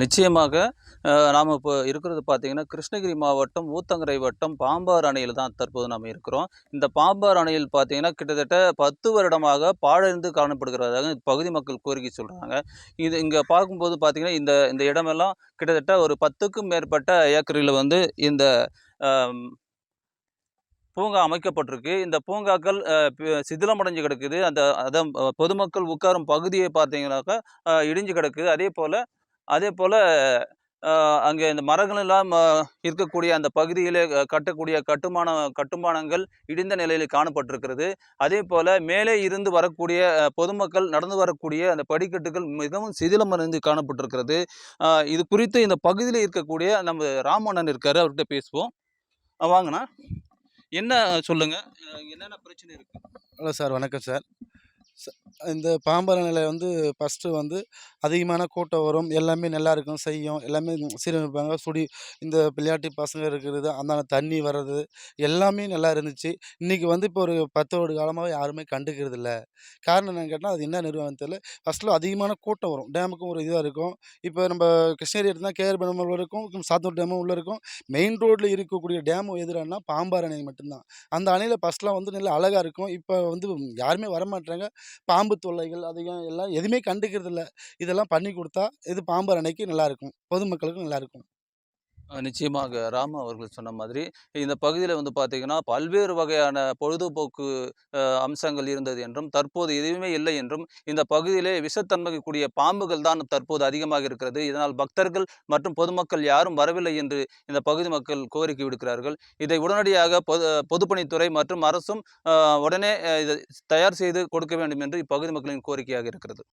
நிச்சயமாக. நாம இப்போ இருக்கிறது பார்த்தீங்கன்னா, கிருஷ்ணகிரி மாவட்டம் ஊத்தங்கரை வட்டம் பாம்பார் அணையில தான் தற்போது நாம இருக்கிறோம். இந்த பாம்பார் அணையில் பார்த்தீங்கன்னா, கிட்டத்தட்ட 10 வருடமாக பாழடைந்து காணப்படுகிறதாக பகுதி மக்கள் கோரிக்கை சொல்றாங்க. இது இங்க பார்க்கும்போது பார்த்தீங்கன்னா, இந்த இந்த இடமெல்லாம் கிட்டத்தட்ட ஒரு 10க்கும் மேற்பட்ட ஏக்கரில வந்து இந்த அ பூங்கா அமைக்கப்பட்டிருக்கு. இந்த பூங்காக்கள் சிதிலமடைஞ்சு கிடக்குது. அதான் பொதுமக்கள் உட்காரும் பகுதியே பார்த்தீங்கன்னாக்கா, இடிஞ்சு கிடக்குது. அதேபோல அ அங்கே இந்த மரங்கள் எல்லாம் இருக்கக்கூடிய அந்த பகுதியிலே கட்டக்கூடிய கட்டுமானங்கள் இடிந்த நிலையில் காணப்பட்டிருக்கிறது. அதேபோல மேலே இருந்து வரக்கூடிய பொதுமக்கள் நடந்து வரக்கூடிய அந்த படிக்கட்டுகள் மிகவும் சிதிலமடைந்து காணப்பட்டிருக்கிறது. இது குறித்து இந்த பகுதியில இருக்கக்கூடிய நம்ம ராமண்ணன் இருக்காரு. அவர்கிட்ட பேசுவோம். வாங்கண்ணா. என்ன சொல்லுங்க? என்னென்ன பிரச்சனை இருக்கு? ஹலோ சார், வணக்கம் சார். ச இந்த பாம்பரணையில வந்து ஃபர்ஸ்ட்டு வந்து அதிகமான கூட்டம் வரும். எல்லாமே நல்லாயிருக்கும், செய்யும். எல்லாமே சீரமைப்பாங்க. இந்த விளையாட்டு பசங்க இருக்கிறது, அந்தாண்ட தண்ணி வர்றது, எல்லாமே நல்லா இருந்துச்சு. இன்னைக்கு வந்து இப்போ ஒரு 10 வருட காலமாவே யாருமே கண்டுக்கிறதில்ல. காரணம் என்னன்னு கேட்டா, அது என்ன நிர்வாகம்னு தெரியல. ஃபர்ஸ்ட்ல அதிகமான கூட்டம் வரும். டேமுக்கும் ஒரு இதுவா இருக்கும். இப்போ நம்ப கிருஷ்ணகிரி எடுத்தா கேஆர் டேம் உள்ள இருக்கும், சாத்தூர் டேமும் உள்ள இருக்கும். மெயின் ரோட்ல இருக்கக்கூடிய டேம் எதுடான்னா பாம்பார் அணை மட்டும்தான். அந்த அணையில ஃபர்ஸ்ட்லாம் வந்து நல்லா அழகா இருக்கும். இப்ப வந்து யாருமே வரமாட்றாங்க. பாம்பு தொல்லைகள் அதிகம் எல்லாம் எதுவுமே கண்டுக்கிறதில்ல. இதெல்லாம் பண்ணி குடுத்தா, இது பாம்பர் அணைக்கு நல்லாயிருக்கும். பொதுமக்களுக்கும் நல்லாயிருக்கும். நிச்சயமாக ராமு அவர்கள் சொன்ன மாதிரி, இந்த பகுதியில வந்து பார்த்தீங்கன்னா, பல்வேறு வகையான பொழுதுபோக்கு அம்சங்கள் இருந்தது என்றும், தற்போது எதுவுமே இல்லை என்றும், இந்த பகுதியிலே விஷத்தன்மை கூடிய பாம்புகள் தான் தற்போது அதிகமாக இருக்கிறது. இதனால் பக்தர்கள் மற்றும் பொதுமக்கள் யாரும் வரவில்லை என்று இந்த பகுதி மக்கள் கோரிக்கை விடுக்கிறார்கள். இதை உடனடியாக பொதுப்பணித்துறை மற்றும் அரசும் உடனே இதை தயார் செய்து கொடுக்க வேண்டும் என்று இப்பகுதி மக்களின் கோரிக்கையாக இருக்கிறது.